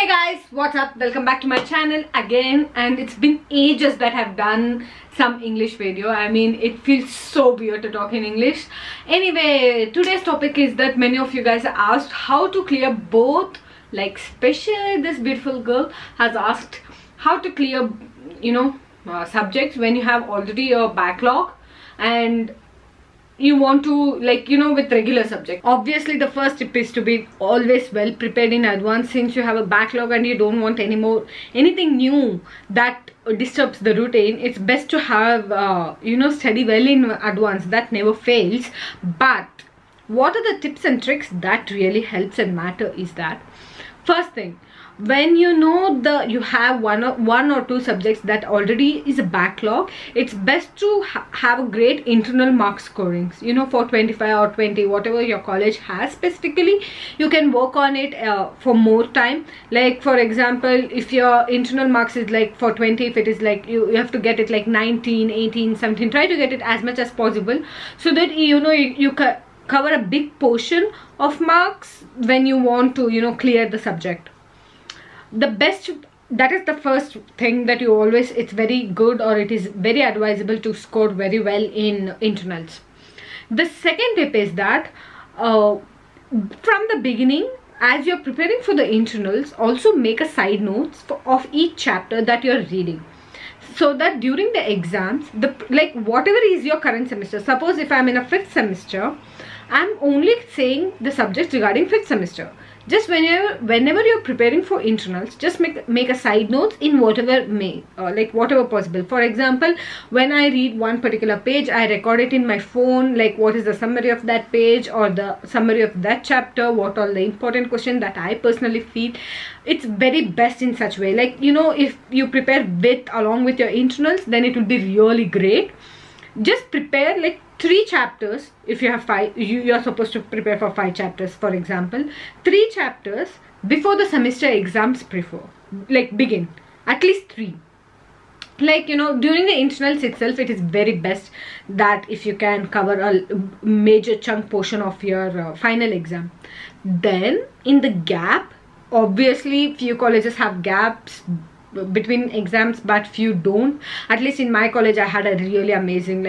Hey guys, what's up? Welcome back to my channel again, and it's been ages that I've done some English video. I mean, it feels so weird to talk in English. Anyway, today's topic is that many of you guys asked how to clear both, like especially this beautiful girl has asked how to clear, subjects when you have already a backlog and you want to, with regular subject. Obviously the first tip is to be always well prepared in advance, since you have a backlog and you don't want anything new that disturbs the routine. It's best to have study well in advance. That never fails. But what are the tips and tricks that really helps and matter is that, first thing, when you know you have one or two subjects that already is a backlog, it's best to have a great internal mark scorings, for 25 or 20, whatever your college has specifically. You can work on it for more time. Like for example, if your internal marks is like for 20, if it is like you have to get it like 19, 18, 17, try to get it as much as possible, so that you cover a big portion of marks when you want to clear the subject. That is the first thing that you always, it's very good, or it is very advisable to score very well in internals. The second tip is that from the beginning, as you're preparing for the internals, also make a side notes of each chapter that you're reading, so that during the exams, whatever is your current semester, suppose if I'm in a 5th semester, I'm only saying the subjects regarding 5th semester. Just whenever you're preparing for internals, just make a side notes in whatever whatever possible. For example, when I read one particular page, I record it in my phone, like what is the summary of that page or the summary of that chapter, what are the important questions that I personally feel. It's very best in such way. If you prepare along with your internals, then it will be really great. Just prepare like 3 chapters. If you have 5, you're supposed to prepare for 5 chapters, for example. 3 chapters before the semester exams begin. At least 3. During the internals itself, it is very best that if you can cover a major chunk portion of your final exam. Then in the gap, obviously few colleges have gaps between exams, but few don't. At least in my college, I had a really amazing,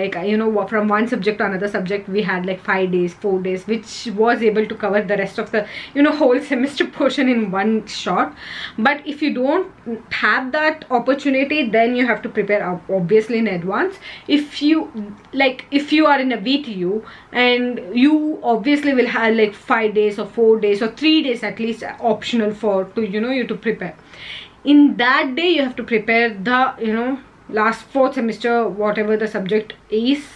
from one subject to another subject, we had like 5 days, 4 days, which was able to cover the rest of the whole semester portion in one shot. But if you don't have that opportunity, then you have to prepare obviously in advance. If you are in a VTU, and you obviously will have like 5 days or 4 days or 3 days at least optional you to prepare. In that day, you have to prepare the last 4th semester, whatever the subject is,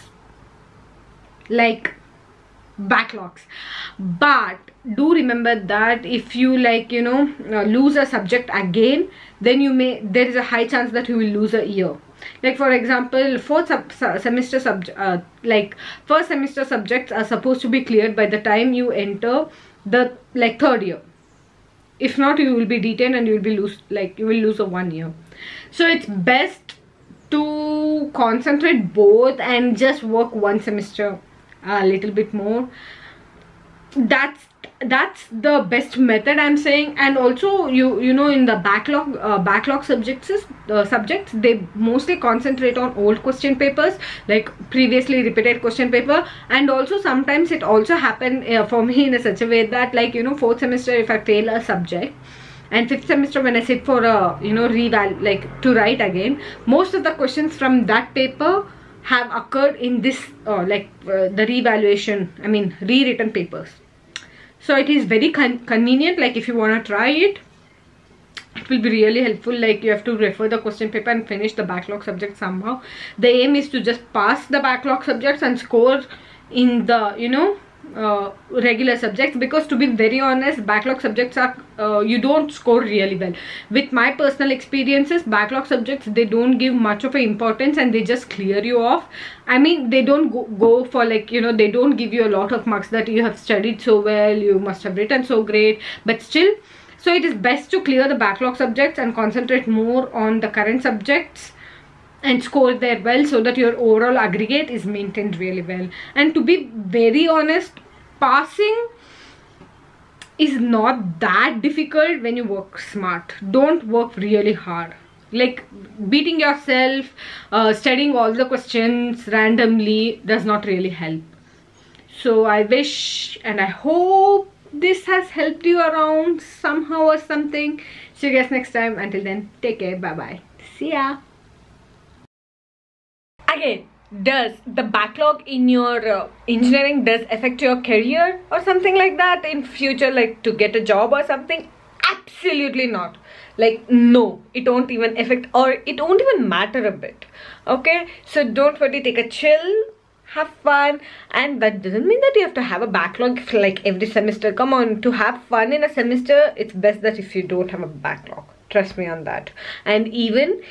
like backlogs. But do remember that if you lose a subject again, then there is a high chance that you will lose a year. Like for example, first semester subjects are supposed to be cleared by the time you enter the 3rd year. If not, you will be detained and you will lose a 1 year. So it's best to concentrate both and just work one semester a little bit more. That's the best method, I'm saying. And also in the backlog subjects, they mostly concentrate on old question papers, like previously repeated question paper. And also sometimes it also happened for me in such a way that 4th semester, if I fail a subject, and 5th semester when I sit for a to write again, most of the questions from that paper have occurred in this the revaluation, rewritten papers. So it is very convenient. If you want to try it, it will be really helpful. You have to refer the question paper and finish the backlog subject somehow. The aim is to just pass the backlog subjects and score in the regular subjects, because to be very honest, backlog subjects are you don't score really well. With my personal experiences, backlog subjects, they don't give much of an importance and they just clear you off. They don't go for they don't give you a lot of marks that you have studied so well, you must have written so great, but still. So it is best to clear the backlog subjects and concentrate more on the current subjects and score there well, so that your overall aggregate is maintained really well. And to be very honest, passing is not that difficult when you work smart. Don't work really hard. Like beating yourself, studying all the questions randomly does not really help. So I wish and I hope this has helped you around somehow or something. See you guys next time. Until then, take care. Bye bye. See ya. Again, does the backlog in your engineering does affect your career or something like that in future, like to get a job or something? Absolutely not. Like, no, it won't even affect, or it won't even matter a bit. Okay, so don't worry, take a chill, have fun. And that doesn't mean that you have to have a backlog like every semester. Come on, to have fun in a semester, it's best that if you don't have a backlog. Trust me on that. And even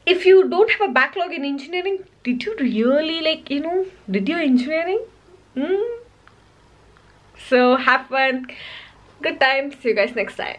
if you don't have a backlog in engineering, did you really, like, you know, did you engineering? So have fun, good time. See you guys next time.